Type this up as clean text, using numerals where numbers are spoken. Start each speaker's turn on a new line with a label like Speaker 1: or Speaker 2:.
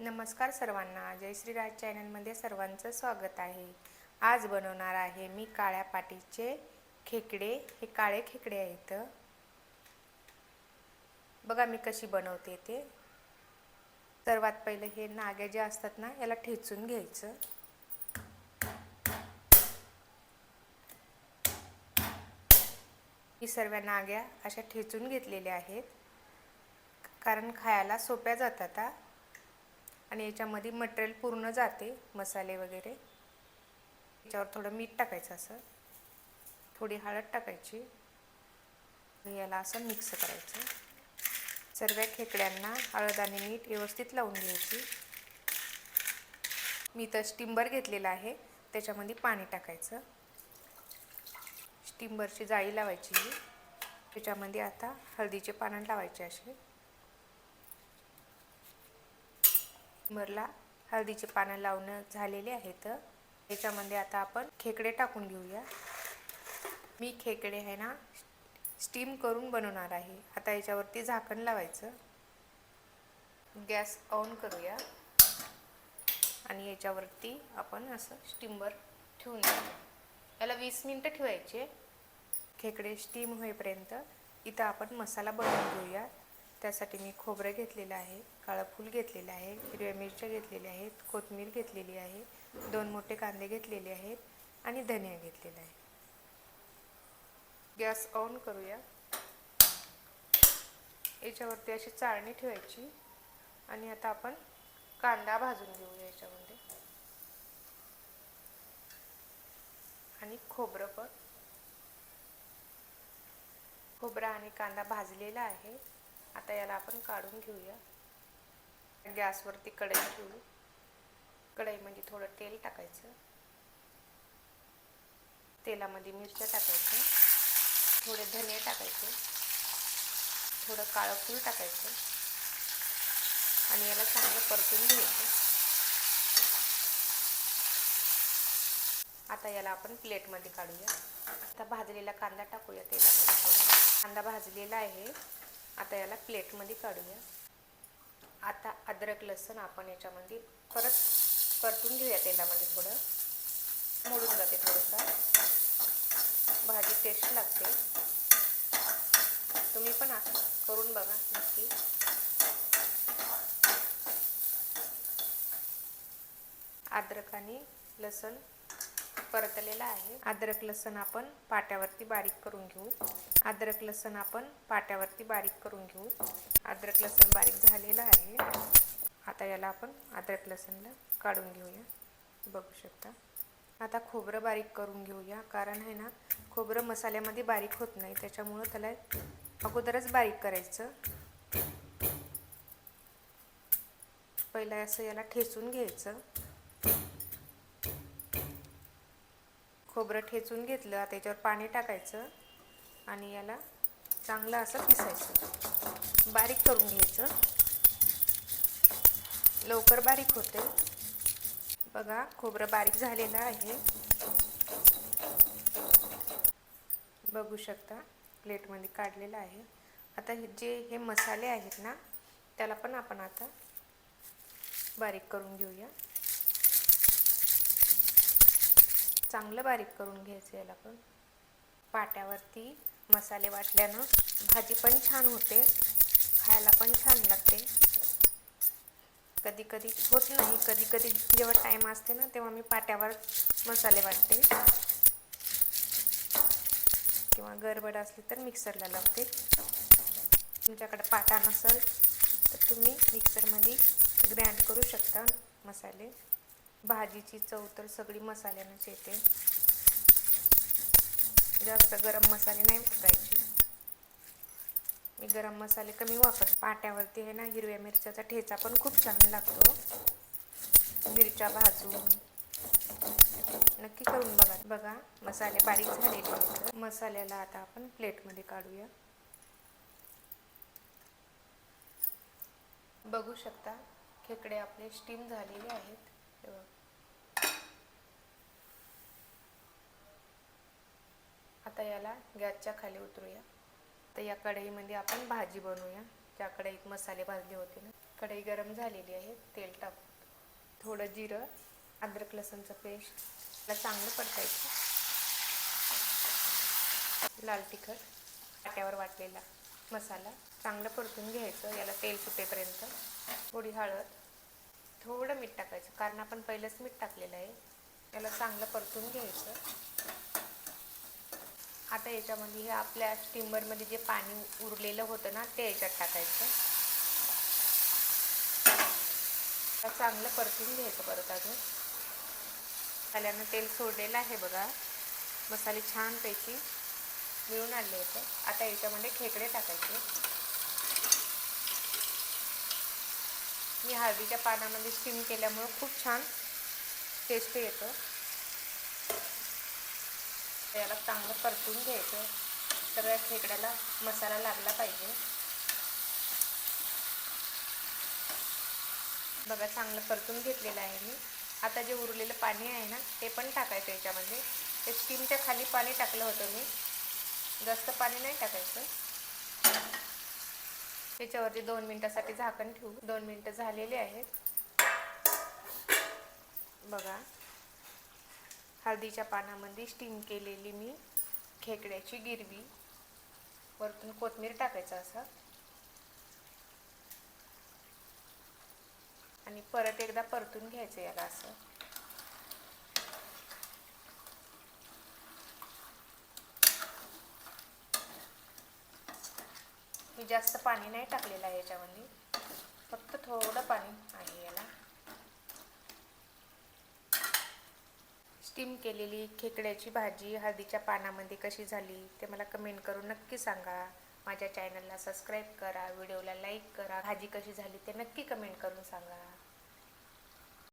Speaker 1: नमस्कार सर्वांना, जय श्रीराज चॅनलमध्ये सर्वांचं स्वागत आहे। आज बनवणार आहे मी काळ्या पाटीचे खेकडे। हे काळे खेकडे आहेत। बघा मी कशी बनवते ते। सर्वात पहिले हे नागे जे असतात ना, याला ठेचून घ्यायचं। ही सर्व नाग्या अशा ठेचून घेतलेल्या आहेत, कारण खायला सोप्या जातात आणि याच्यामध्ये मटेरियल पूर्ण जाते, मसाले वगैरे। याच्यावर थोडं मीठ टाकायचं, असं थोडी हळद टाकायची, याला असं मिक्स करायचं। सर्व खेकड्यांना हळद आणि मीठ व्यवस्थित लावून घ्यायची। मी तर स्टीमर घेतलेला आहे, त्याच्यामध्ये पाणी टाकायचं। स्टीमरची जाळी लावायची। त्याच्यामध्ये आता हळदीचे पानं लावायचे असे। स्टीमरला हळदीचे पानं लावून झालेले आहेत। याच्यामध्ये आता आपण खेकडे टाकून घेऊया। मी खेकडे आहे ना स्टीम करून बनवणार आहे। आता याच्यावरती झाकण लावायचं, गॅस ऑन करूया आणि याच्यावरती आपण असं स्टीमर ठेवून देऊया। याला 20 मिनिटं ठेवायचे। खेकडे स्टीम होईपर्यंत इथं आपण मसाला बनवून घेऊया। त्यासाठी मी खोबरं घेतलेलं आहे, काळं फूल घेतलेलं आहे, हिरव्या मिरच्या घेतलेल्या आहेत, कोथिंबीर घेतलेली आहे, 2 मोठे कांदे घेतलेले आहेत आणि धनिया घेतलेला आहे। गॅस ऑन करूया। याच्यावरती अशी चाळणी ठेवायची आणि आता आपण कांदा भाजून घेऊया याच्यामध्ये, आणि खोबरं आणि कांदा भाजलेला आहे। आता याला आपण काढून घेऊया। गॅसवरती कढई ठेवू। कढईमध्ये थोडं तेल टाकायचं। तेलामध्ये मिरच्या टाकायच्या, थोडे धने टाकायचे, थोडं काळं फूल टाकायचं आणि याला चांगलं परतून घ्यायचं। आता याला आपण प्लेटमध्ये काढूया। आता भाजलेला कांदा टाकूया तेलामध्ये। थोडा कांदा भाजलेला आहे, आता याला प्लेटमध्ये काढूया। आता अद्रक लसूण आपण याच्यामध्ये परत परतून घेऊया तेलामध्ये। थोडं मोडून जाते, थोडंसं भाजी टेस्ट लागते। तुम्ही पण असं करून बघा नक्की। अद्रक आणि लसूण परतलेला आहे। अद्रक लसूण आपण पाट्यावरती बारीक करून घेऊ। अद्रक लसूण अद्रक लसूण बारीक झालेला आहे। आता याला आपण अद्रक लसूणला काढून घेऊया। बघू शकता। आता खोबरं बारीक करून घेऊया, कारण आहे ना खोबरं मसाल्यामध्ये बारीक होत नाही, त्याच्यामुळे त्याला अगोदरच बारीक करायचं। पहिला असं याला ठेचून घ्यायचं। खोबरं ठेचून घेतलं, आता याच्यावर पाणी टाकायचं आणि याला चांगलं असं पिसायचं, बारीक करून घ्यायचं। लवकर बारीक होते। बघा खोबरं बारीक झालेलं आहे, बघू शकता। प्लेटमध्ये काढलेलं आहे। आता हे मसाले आहेत ना, त्याला पण आपण आता बारीक करून घेऊया। चांगलं बारीक करून घ्यायचं याला पण। पाट्यावरती मसाले वाटल्यानं भाजी पण छान होते, खायला पण छान लागते। कधी कधी होत नाही, कधी कधी जेव्हा टाइम असते ना तेव्हा मी पाट्यावर मसाले वाटते, किंवा गडबड असली तर मिक्सरला लावते। तुमच्याकडे पाटा नसेल तर तुम्ही मिक्सरमध्ये ग्राइंड करू शकता मसाले। भाजीची चव तर सगळी मसाल्यानंच येते। जास्त गरम मसाले नाही वापरायचे। मी गरम मसाले कमी वापरते। पाट्यावरती आहे ना हिरव्या मिरच्याचा ठेचा पण खूप छान लागतो। मिरच्या भाजून नक्की करून बघा। मसाले बारीक झालेले आहेत। मसाल्याला आता आपण प्लेटमध्ये काढूया। बघू शकता खेकडे आपले स्टीम झालेले आहेत। आता याला गॅसच्या खाली उतरूया। तर या कढईमध्ये आपण भाजी बनवूया। ज्या कढईत मसाले भाजले होते ना, कढई गरम झालेली आहे, तेल टाकू। थोडं जिरं, अद्रक लसूणचं पेस्ट, त्याला चांगलं परतायचं. लाल तिखट, पाट्यावर वाटलेला मसाला चांगलं परतून घ्यायचं, याला तेल सुटेपर्यंत. थोडी हळद, थोडं मीठ टाकायचं, कारण आपण पहिलंच मीठ टाकलेलं आहे. याला चांगलं परतून घ्यायचं. आता याच्यामध्ये हे आपल्या स्टीमरमध्ये जे पाणी उरलेलं होतं ना, ते याच्यात टाकायचं. चांगलं परतून घ्यायचं परत अजून. मसाल्यानं तेल सोडलेलं आहे बघा. मसाले छानपैकी मिळून आणले होते. आता याच्यामध्ये खेकडे टाकायचे. मी हळदीच्या पानामध्ये स्टीम केल्यामुळं खूप छान टेस्ट येतं. याला चांगलं परतून घ्यायचं. सगळ्या खेकड्याला मसाला लागला पाहिजे. बघा, चांगलं परतून घेतलेलं आहे मी. आता जे उरलेलं पाणी आहे ना, ते पण टाकायचं याच्यामध्ये. ते स्टीमच्या खाली पाणी टाकलं होतं मी, जास्त पाणी नाही टाकायचं. त्याच्यावरती 2 मिनिटासाठी झाकण ठेवू. 2 मिनिटं झालेले आहेत बघा. हळदीच्या पानामध्ये स्टीम केलेली मी खेकड्याची गिरवी, वरतून कोथिंबीर टाकायचं असं, आणि परत एकदा परतून घ्यायचं याला असं. मी जास्त पाणी नाही टाकलेलं आहे याच्यामध्ये, फक्त थोडं पाणी आहे याला. स्टीम केलेली खेकड्याची भाजी हळदीच्या पानामध्ये कशी झाली ते मला कमेंट करून नक्की सांगा. माझ्या चॅनलला सबस्क्राईब करा, व्हिडिओला लाईक करा. भाजी कशी झाली ते नक्की कमेंट करून सांगा.